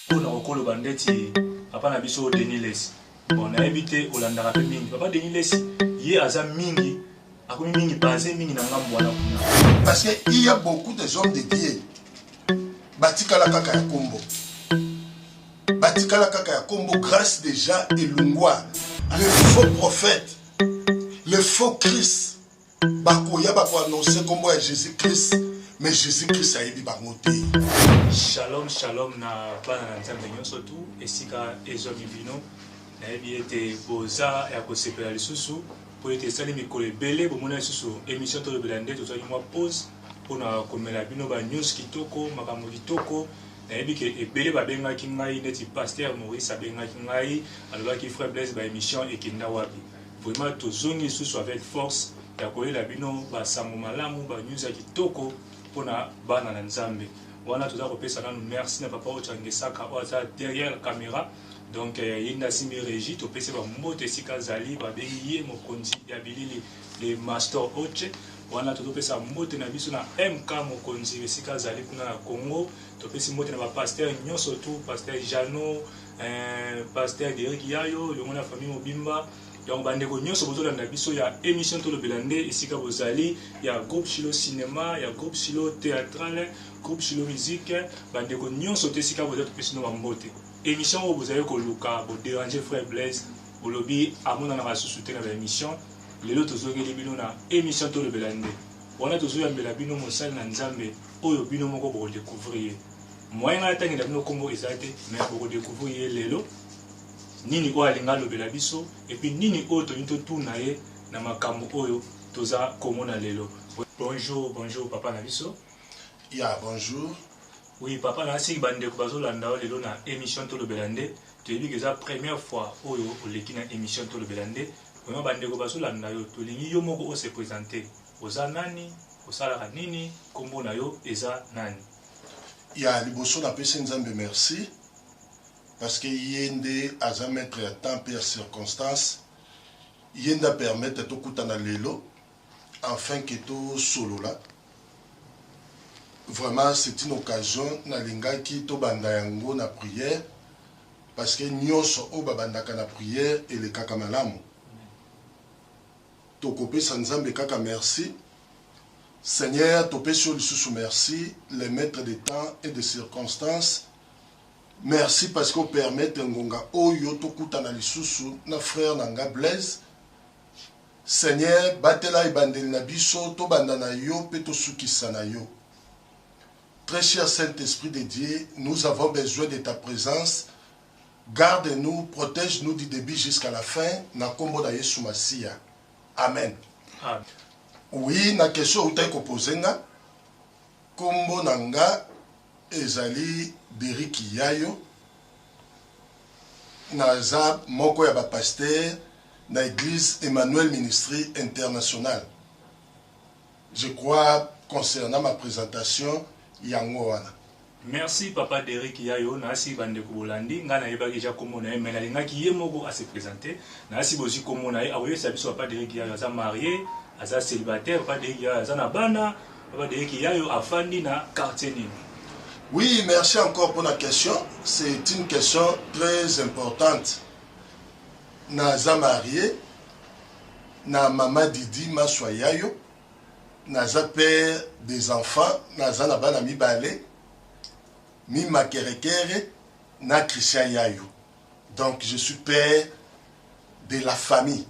pour na okolo bandeti papa na biso Denis Lesi bon na évité Olanda rapé mingi papa Denis Lesi yé aza mingi akomi mingi basé mingi na ngambo wana kuna parce que il y a beaucoup de hommes de Dieu batikala kaka ya kombo batikala kaka ya kombo grâce déjà elungwa le faux prophète le faux Christ bakoya bako annoncer kombo ya Jésus-Christ mais Jésus-Christ a yebi bango te. Shalom shalom na bana na nzambe nyonso tu esika ezomi bino na yebi ete boza ya kosepela lisusu po ete esali mikolo ebele bomona lisusu émission tolobela nde tozwaki mwa pause mpona komela bino ba news kitoko makambo kitoko na yebi ke ebele babengaki ngai neti Pasteur Maurice abengaki ngai alobaki Frère Blaise ba émission ekenda wapi vraiment tozongi lisusu avec force ya koyela bino basango malamu ba news ya kitoko mpona bana na nzambe wana toza kopesa nanu merci na papa ochangesaka oyo aza derrière la caméra donc ye nde asimbi régie topesi bambote esika azali babengi ye mokonzi ya bilili le master oche wana tozopesa mbote na biso na mk mokonzi esika azali kuna na congo topesi mbote na bapaster nyonso tu paster jano paster Derek Yayo longo na famille mobimba donc bandeko nyonso bozolanda biso ya émission tolobela nde esika bozali ya groupe Shilo cinéma ya groupe Shilo théâtral groupe Shilo musique bandeko nyonso te esika bozali topesi no bambote émission oyo bozali koluka bodéranger Frère Blaise olobi amonanaka susu te na baémission lelo tozokeli bino na émission tolobela nde wana tozoyambela bino mosali na nzambe oyo bino moko bokodécouvrir moyen ngai atangela bino kombo eza te mais bokodécouvrir lelo nini oyo alinga alobela biso epuis nini oyo tolingi totuna ye na makambo oyo toza komona lelo. Bonjour papa na biso. Ya bonjour. Oui papa na asiki bandeko bazolanda lelo na émission tolobela nde toyebi ke eza première fois oyo oleki na émission tolobela nde vraiment bandeko bazolanda yo tolingi yo moko ose présenter oza nani osalaka nini kombo na yo eza nani. Ya liboso napesi nzambe merci parce que yende aza mettre ya temps et circonstance yenda permettre tokutana lelo afin que to solola vraiment c'est une occasion nalingaki to banda yango na prière parce que nyonso o babandaka na prière elekaka malamu tokopesa nzambe kaka merci Seigneur topesi lisusu merci les maîtres de temps et de circonstances. Merci parce qu'on permet ngonga oyo tokutana lisusu na frère nanga Blaise. Seigneur, batela ibandeli na biso to bandana yo pe to sukisa na yo. Très cher Saint-Esprit de Dieu, nous avons besoin de ta présence. Garde-nous, protège-nous du début jusqu'à la fin. Na kombo na Yesu Masia. Amen. Amen. Oui, na question utai ko posenga. Kombo nanga ezali Derek Yayo naza moko ya bapaster na église Emmanuel Ministry International. Je crois concernant ma présentation yango wana. Merci papa Derek Yayo nasi bandeko bolandi nga na yebaki ja komona ye mais nalingaki ye moko a se présenter nasi bozi komona ye awoye sabiso papa Derek Yayo aza marié aza célibataire papa Derek Yayo aza na bana papa Derek Yayo afandi na quartier nini. Oui, merci encore pour la question. C'est une question très importante. Naza marié, na maman Didi Maswayayo, naza père des enfants, naza na bana mi balé, mi makerekere, na Christian Yayo. Donc je suis père de la famille.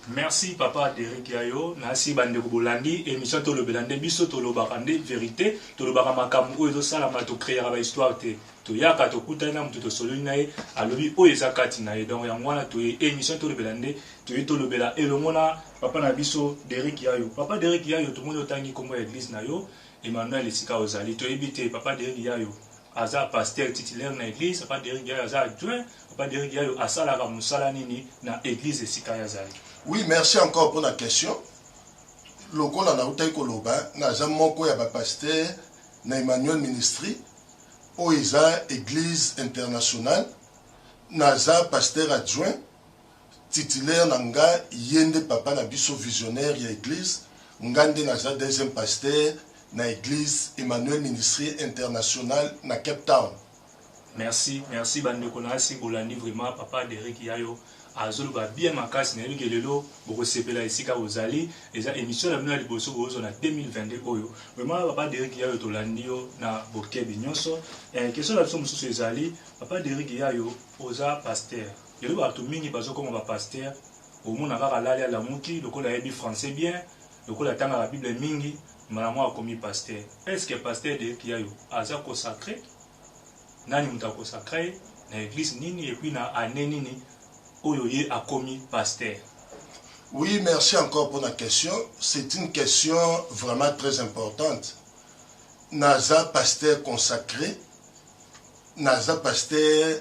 Merci papa Derek Yayo nasi bandeko bolandi émission tolobela nde biso tolobaka nde vérité tolobaka makambo oyo ezosalama tokreaka bahistoire te toyaka tokutani na moto tosololi na ye alobi oyo eza kati na ye donc yango wana toye émission tolobela nde toye tolobela elongo na papa na biso Derek Yayo. Papa Derek Yayo tomoni otangi kombo ya église na yo Emmanuel esika ozali toyebi te papa Derek Yayo aza pasteur titulaire na église papa Derek Yayo aza adjoint papa Derek Yayo asalaka mosala nini na église esika yazali. Oui, merci encore pour la question. Lokola na utai koloba naza moko ya bapaster na Emmanuel Ministry oiza église internationale naza pasteur adjoint titulaire nanga yende papa na biso visionnaire ya église ngande naza deuxième pasteur na église Emmanuel Ministry International na Cape Town. Merci, merci bande konasi bolandi vraiment papa Derrick Yayo azolo ba bien makasi na yeli lelo boko sepela esika ozali eza émission la mena liboso bozo na 2022 oyo vraiment papa Derrick Yayo tolandi yo na bokebi nyonso question la mususu ezali papa Derrick Yayo oza pasteur yelo ba to mingi bazo comme ba pasteur au mona kaka lali ala muki lokola yebi français bien lokola tanga la bible mingi malamo a commis pasteur est-ce que pasteur Derrick Yayo aza consacré nani muta consacré na église nini et puis na année nini oyo ye a commis pasteur? Oui, merci encore pour la question. C'est une question vraiment très importante. Naza pasteur consacré, Naza pasteur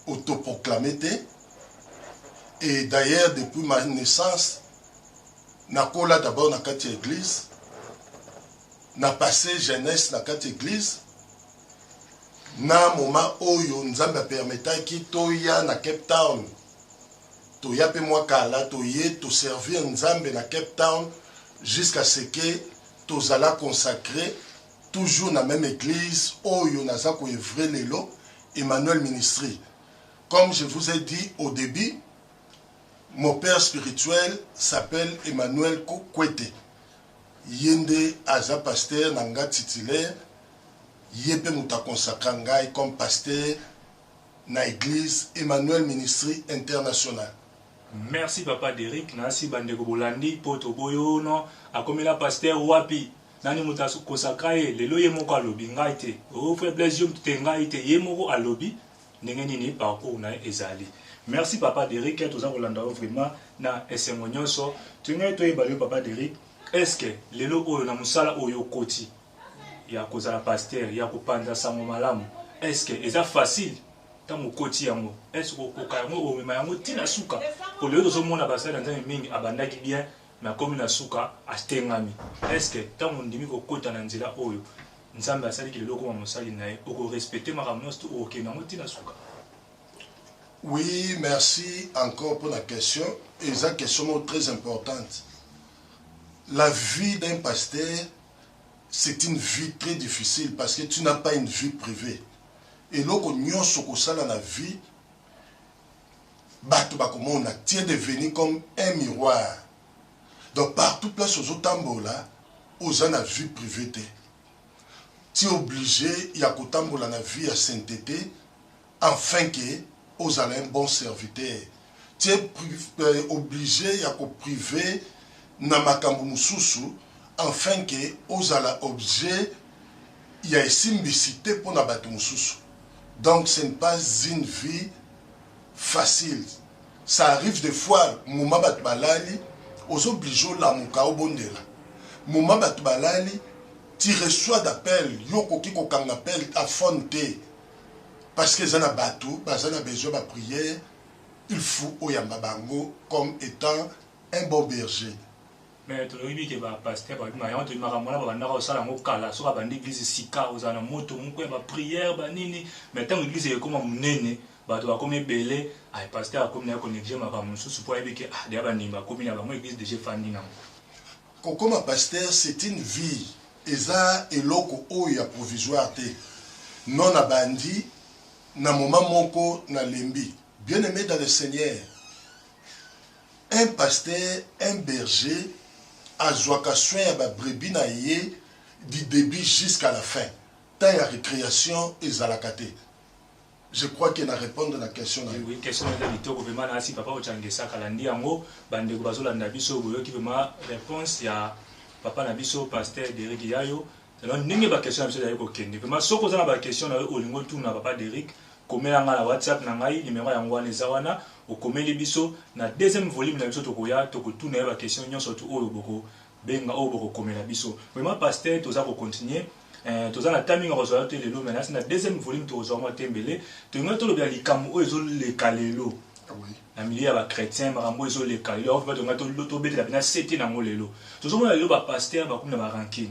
autoproclamé. Et d'ailleurs, depuis ma naissance, nakola d'abord na kati église, na passé jeunesse na kati église. Na moment oyo nzambe permetaki toya na Cape Town toya pe mwa kala toye to servir nzambe na Cape Town jusqu'à ce que tozala consacré toujours na même église oyo naza ko evrer lelo Emmanuel Ministry. Comme je vous ai dit au début, mon père spirituel s'appelle Emmanuel Kwete. Yende aza pasteur nanga titulaire. Yépe mouta consacré comme pasteur na église Emmanuel Ministry International. Merci papa Derrick, nasi bandeko bolandi poto boyo no akomela pasteur wapi nani mouta consacré lelo ye moko alobi ngai te o frère Blaise yo te ngai te ye moko alobi ndenge nini parcours na ezali. Merci papa Derrick toza kolanda vraiment na esengo nyonso tungai to yebali papa Derrick est-ce que lelo oyo na musala oyo koti ya kozala pasteur ya kopanda sango malamu est-ce que eza facile tango koti yango est-ce que koka yango omema yango tina suka pour le zo mona basala nzambe mingi abandaki bien na komi na suka astengami est-ce que tango ndimi ko kota na nzela oyo nzambe asali ki lelo ko mosali nae oko respecter makambo sto oke nango tina suka? Oui, merci encore pour la question. Et c'est une question très importante. La vie d'un pasteur, c'est une vie très difficile parce que tu n'as pas une vie privée. Et lorsque nous sommes dans la vie, tu es devenu comme un miroir. Donc partout place aux tambola, aux la vie privée. Tu es obligé, il y a tambola la vie à sainteté, afin que aux un bon serviteur. Tu es obligé, il y a privé, na makambu mususu, afin que ozala objet il y a simplicité pour nabato mususu. Donc ce n'est pas une vie facile. Ça arrive des fois mouma bat balali aux obligeaux la muka obondela. Mouma bat balali tu reçois d'appel yoko kiko kang appel à fonte parce que zana batou bazana besoin de prière il faut oyamba bango comme étant un bon berger. Mais tu l'as dit que le pasteur, il m'a dit que l'église sika, aux ana moto, la prière, mais tant l'église est comme un nene, tu vas comme belé, le pasteur a comme une connexion avec mon sous pour dire que ah derrière ni ma commune avec moi l'église déjà fani na. Comme un pasteur, c'est une vie. Et ça est loko oya provisoire te. Non abandi na moment moko na lembi. Bien aimé dans le Seigneur. Un pasteur, un berger azwaka soin ya ba brebis na ye du début jusqu'à la fin. Ta ya récréation ezalaka te. Je crois qu'il a répondu à la question. Oui, question de litoko vraiment na si papa ochangesa kala ndi yango bande ko bazolanda biso boyo ki vraiment réponse ya papa na biso pasteur Derrick Yayo. Alors ndenge ba question biso ya ko kende. Vraiment soko za na ba question na olingo tu na papa Derrick komela nga na WhatsApp na ngai numéro yango wana ezawana okomeli biso na deuxième volume na biso tokoya tokotuna ba question nyonso tu oyo boko benga oyo boko komela biso. Vraiment pasteur toza ko continuer toza na timing rezoa te lelo mais na deuxième volume toza mo tembele to ngoto lo bia likamu oyo zo le kalelo. Oui. Na milieu ba chrétien makambo zo le kalelo of ba to ngato loto bete la bina seti na ngolelo. Tozo mo lelo ba pasteur ba kuna ba ranking.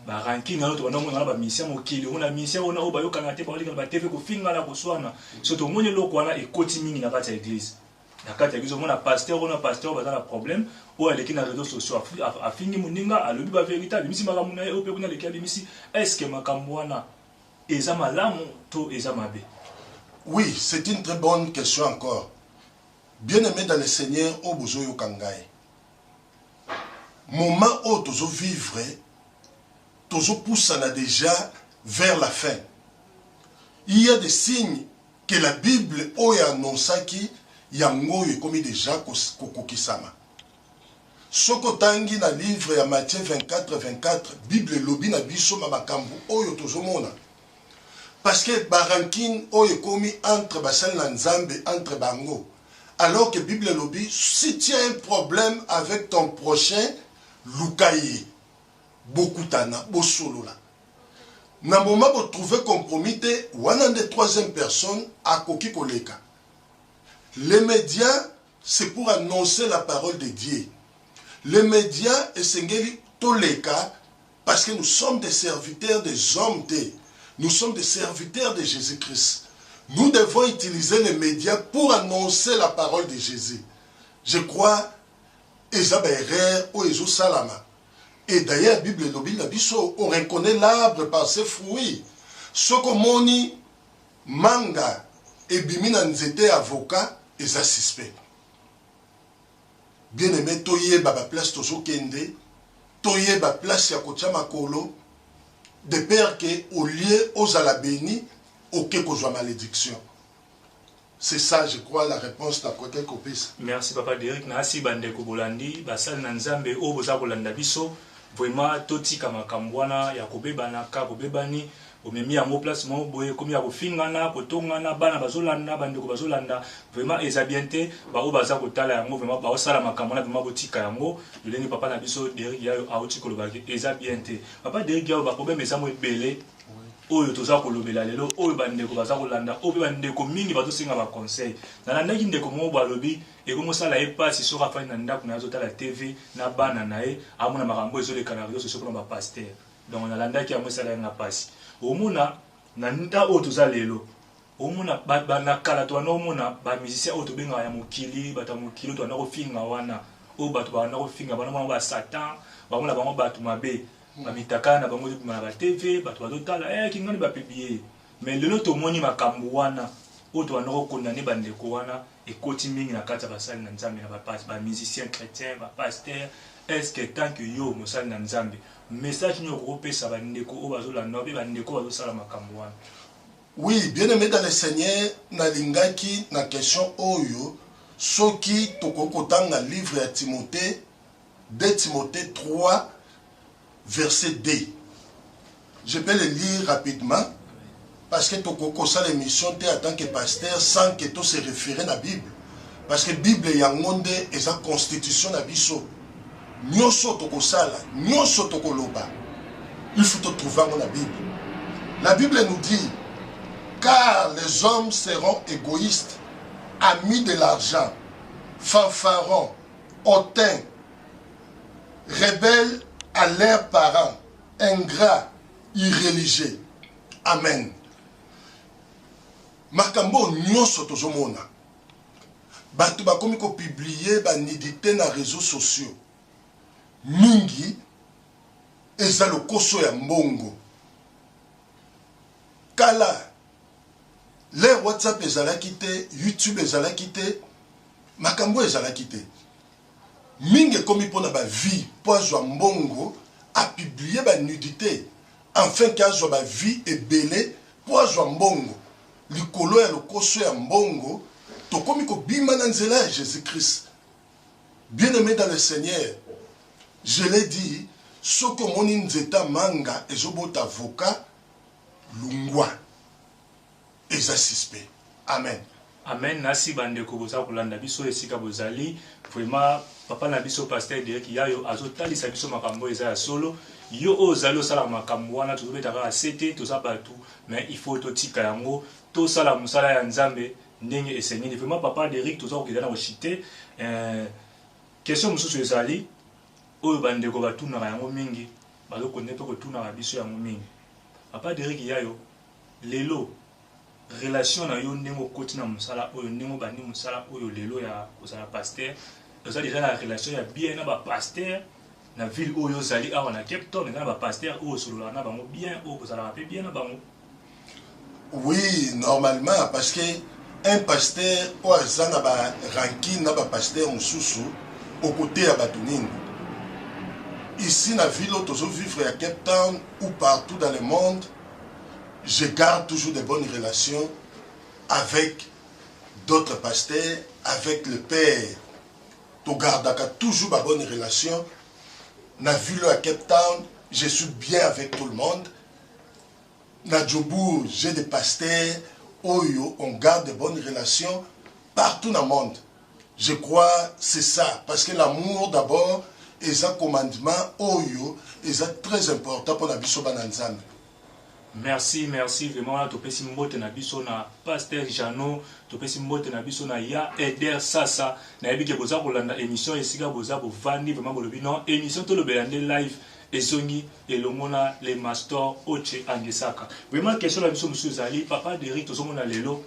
Ba ranking na to bango na ba mission mokili ona mission ona o ba yokana te ba lika ba TV ko finga na ko swana. So to moni loko wana ekoti mingi na kati ya église. Na kati ya église on a pasteur ba za na problème o aleki na réseaux sociaux afingi muninga alobi ba véritable misi makamuna e o pe kuna leki abimisi est-ce que makambo wana eza malamu to eza mabe? Oui, c'est une très bonne question encore. Bien-aimé dans le Seigneur, au besoin yo kangai. Moment où tozo vivre, tozo poussana déjà vers la fin. Il y a des signes que la Bible oya annonçaki yango yekomi déjà kokokisama. Soko tangi na livre ya Matthieu 24, Bible lobi na biso makambo oyo tozomona. Parce que barankine oyo komi entre basal na nzambe entre bango. Alors que Bible lobi, si tu as un problème avec ton prochain, lukaye, bokutana, bosolola. Na moment bo trouver compromis, wana de troisième personne a koki koleka. Les médias, c'est pour annoncer la parole de Dieu. Les médias, et sengeli toleka, parce que nous sommes des serviteurs des hommes. Nous sommes des serviteurs de Jésus-Christ. Nous devons utiliser les médias pour annoncer la parole de Jésus. Je crois, Ezaberer ou Ezo Salama. Et d'ailleurs, la Bible dit, on reconnaît l'arbre par ses fruits. Sokomoni, manga, et bimina nzete avocat, Eza suspect. Bien aimé, toye baba place tozo kende, toye baba place ya kocha makolo, de peur que au lieu aux ala béni, au que kozwa malédiction. C'est ça, je crois, la réponse d'après quelques pistes. Merci papa Derek. Nasi bande kobolandi, basal nanzambe o boza kolanda biso. Vraiment toti kama kambwana ya kobebana ka kobebani. Omemi yango place mo boye komi ya kofingana kotongana bana bazolanda bandeko bazolanda vraiment eza bien te ba o baza kotala yango vraiment ba osala makambo na vraiment botika yango loleni papa na biso Derek yayo auti kolobaki eza bien te papa Derek yayo ba problème eza mo ebele oyo toza kolobela lelo oyo bandeko baza kolanda oyo bandeko mingi bazosenga ba conseil na ndaki ndeko mo balobi ekomosala ye pasi soka fani na ndako na azotala TV na bana na ye amona makambo ezolekana réseaux sociaux pour ba pasteur donc na landaki yango esala nga pasi omona na nda oyo toza lelo omona na kala to na omona ba musicien oyo tobenga ya mokili bata mokili to na kofinga wana oyo bato ba na kofinga bana ba satan bamona bango bato mabe ba mitaka na bango na ba TV bato bazotala kingani ba publier mais lelo to moni makambo wana oyo to na kokondane bandeko wana ekoti mingi na kati ya basali na nzambe na ba musicien chrétien ba pasteur est-ce que tant que yo mosali na nzambe message nous repose à bandeko o bazolanda pe bandeko bazosala makambo wana? Oui, bien aimé dans le Seigneur, na lingaki na question oyo soki tokokotanga livre ya Timothée 2 Timothée 3 verset 2. Je peux le lire rapidement parce que tokokosala l'émission en tant que pasteur sans que tout se réfère à la Bible parce que Bible yangonde est la constitution na biso. Nyoso tokosala, nyoso tokoloba. Il faut te trouver dans la Bible. La Bible nous dit, car les hommes seront égoïstes, amis de l'argent, fanfarons, hautains, rebelles à leurs parents, ingrats, irréligieux. Amen. Makambo nyoso tozomona. Batu bakomi ko publier ba nidité na réseaux sociaux. Mingi eza lokoso ya mbongo kala le WhatsApp ezalaki te, YouTube ezalaki te, makambo ezalaki te. Mingi ekomi mpona ba vie po azwa mbongo a publier ba nudité enfin ke azwa ba vie ebele po azwa mbongo likolo ya lokoso ya mbongo tokomi kobima na nzela ya Jésus-Christ. Bien aimé dans le Seigneur, je l'ai dit, ce que mon inzeta manga et zobot avocat lungwa et suspect. Amen. Amen. Nasi bande ko boza kolanda biso esika bozali vraiment papa na biso pasteur Derek yayo azotali sa biso makambo eza ya solo yo ozalo sala makambo wana tozobetaka asete tozabatu mais il faut totika yango to sala musala ya nzambe ndenge esengi vraiment papa Derek tozakokidana kochite question mususu ezali oyo bandeko batunaka yango mingi bazokonde mpe kotunaka biso yango mingi papa Derek yayo lelo relation na yo ndenge okoti na mosala oyo ndenge obandi mosala oyo lelo ya kozala pasteur oza deja na relation ya bien na bapasteur na ville oyo ozali awa na Cape Town eza na bapasteur oyo osololaka na bango bien oyo kozalaka mpe bien na bango? Oui, normalement, parce que un pasteur, ou un ranking, un pasteur, un sous au côté à Batunine. Ici, dans la ville, où vivre à Cape Town ou partout dans le monde, je garde toujours de bonnes relations avec d'autres pasteurs, avec le père. Tu gardes toujours de bonnes relations. Dans la ville à Cape Town, je suis bien avec tout le monde. Dans Djobourg, j'ai des pasteurs. Oyo, on garde de bonnes relations partout dans le monde. Je crois que c'est ça. Parce que l'amour, d'abord, est un commandement. Oyo, est très important pour la biso bananzame. Merci, merci vraiment. Topesi mbote na biso na Pasteur Jano, topesi mbote na biso na ya Eder Sasa. Na yebi ke boza kolanda émission esika boza bo vandi vraiment bolobi non émission to lobelande live ezongi elongona les master Oche Angesaka. Vraiment question la biso monsieur Zali, papa d'Eric tozomona lelo.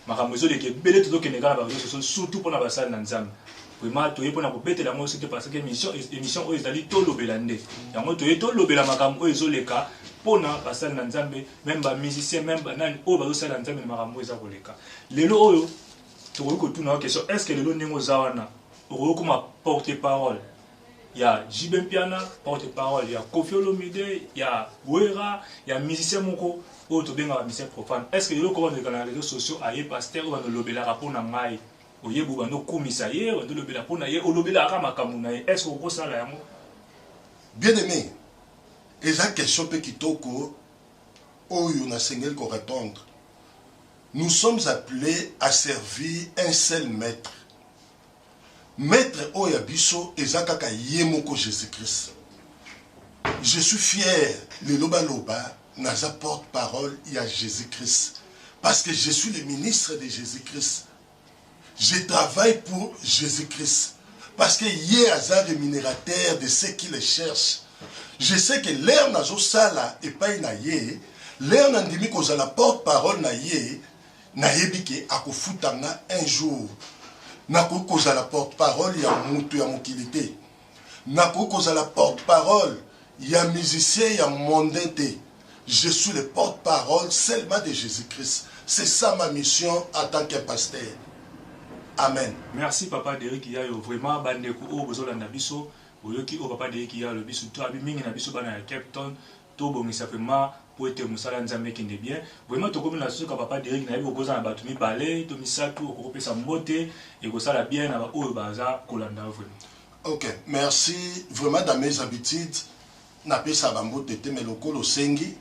Makambo zo leke bele to keneka ba biso surtout pour na basal na nzambe. Vraiment toye pona ko betela mo c'était parce que émission o ezali to lobelande. Yango toye to lobela makambo o ezoleka. Pona basal na nzambe même ba musicien même banani o ba sala nzambe makambo eza koleka lelo oyo to ko tuna question est-ce que lelo ningo zawana o ko ma porte parole ya Jibem Piana porte parole ya Koffi Olomide ya Wera ya musicien moko o to benga musicien profane est-ce que lelo ko ba dans les réseaux sociaux aye pasteur o ba lobela rapona ngai o yebu ba no kumisa ye o lobela pona ye o lobela ka makambo na ye est-ce que ko sala yango bien aimé. Et la question qui toko, oyo na sengel ko répondre. Nous sommes appelés à servir un seul maître. Maître oya biso ezakaka yemoko Jésus-Christ. Je suis fier, le loba loba, naza porte-parole y a Jésus-Christ. Parce que je suis le ministre de Jésus-Christ. Je travaille pour Jésus-Christ. Parce que y a un rémunérateur de ceux qui le cherchent. Je sais que l'air n'a sala et pas na ye, l'air n'a dimi que la porte-parole na ye, na yebike akofutanga un jour. Na ko la porte-parole ya mutu ya mokilité. Na ko la porte-parole ya musicien ya mondente. Je suis le porte-parole seulement de Jésus-Christ. C'est ça ma mission en tant que pasteur. Amen. Merci papa d'Eric Yayo vraiment bandeko o bozolanda biso. Oyoki o papa de ki ya le biso to abi mingi na biso bana ya Cape Town to bongisa vraiment pour être musala nzambe kinde bien vraiment to comme la suka papa de Eric na yebi okoza na bato mi balé to misatu okopesa mbote et ko sala bien na ba o baza kolanda vraiment. OK, merci vraiment dans mes habitudes na pesa ba mbote te mais lokolo sengi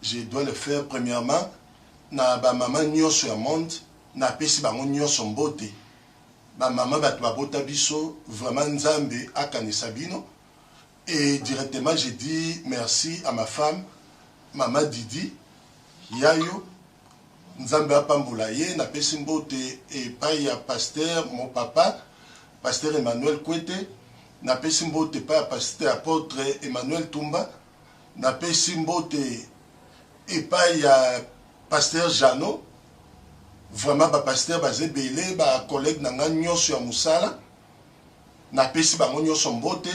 je dois le faire premièrement na ba maman nyonso ya monde na pesi bango nyonso mbote. Ma maman bat bota biso vraiment nzambe akanisa bino et directement j'ai dit merci à ma femme maman Didi Yayo nzambe apambola ye na pesi mbote et pa ya pasteur mon papa pasteur Emmanuel Kwete na pesi mbote pa pasteur apôtre Emmanuel Tumba na pesi mbote et pa ya pasteur Jano. Vraiment ba pasteur bazé belé ba collègue nanga nyonso ya musala na pesi bango nyonso mbote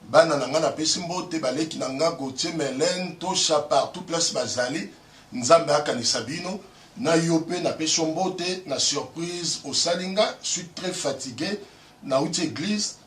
bana nanga na pesi mbote baleki nanga Gauthier Melen tosha partout place bazali nzambe akanisa bino na yope na pesi mbote na surprise au salinga. Je suis très fatigué na outi église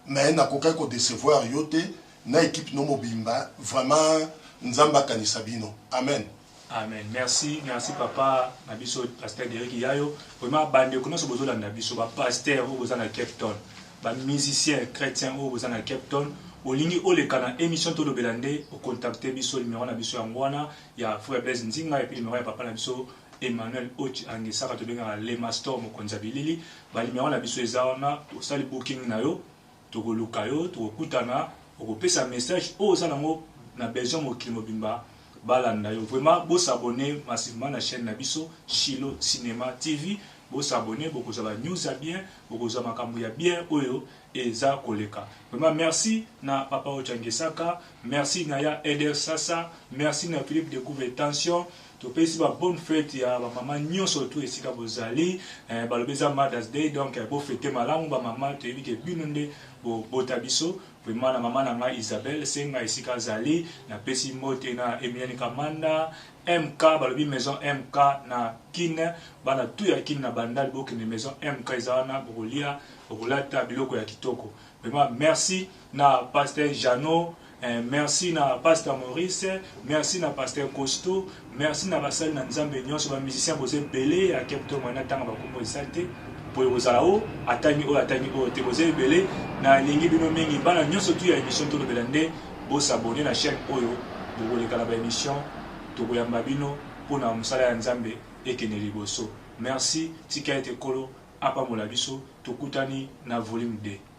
mais na koka ko décevoir yote na équipe no mobimba vraiment nzambe akanisa bino. Amen. Amen. Merci, merci papa Nabiso pasteur d'Eric Yayo. Vraiment bande ko noso bozola Nabiso ba pasteur au bozana Cape Town. Ba musicien chrétien au bozana Cape Town. Olingi o le kana émission to lobelande o contacter biso numéro na biso ngwana ya frère Blaise Nzinga et puis numéro ya papa na biso Emmanuel Ochi Angesaka to benga le master mo konzabilili. Ba numéro na biso ezana to sali booking na yo to ko luka yo to kutana o ko pesa message o zana ngo na besoin mo kilimo bimba. Balanda yo vraiment beau s'abonner massivement à la chaîne Nabiso Shilo Cinéma TV beau s'abonner beaucoup ça va news à bien beaucoup ça makambo ya bien oyo eza koleka vraiment merci na papa Ochangesaka merci na ya Eder Sasa merci na Philippe de Couve Tension to pesi ba bonne fête ya ba maman nyonso to esika bozali balobeza Mother's Day donc bo fête malamu ba maman to ebi ke binonde bo botabiso vraiment na maman na nga Isabelle senga esika zali na pesi mote na Emilienne Kamanda MK balobi maison MK na Kine bana tout ya Kine na bandali bokene maison MK ezana bokolia bokolata biloko ya kitoko. Vraiment merci na pasteur Jano, merci na pasteur Maurice, merci na pasteur Costo, merci na basali na Nzambe nyonso ba musicien boze belé à Cape Town na tanga bakombo esate pour ozalao atani o te boze belé na lingi bino mingi bana nyonso tu ya émission to belande bo s'abonner na chaîne oyo bokoleka na ba émission to boyamba bino pona musala ya Nzambe ekene liboso. Merci tika ete kolo apa mola biso tokutani na volume 2.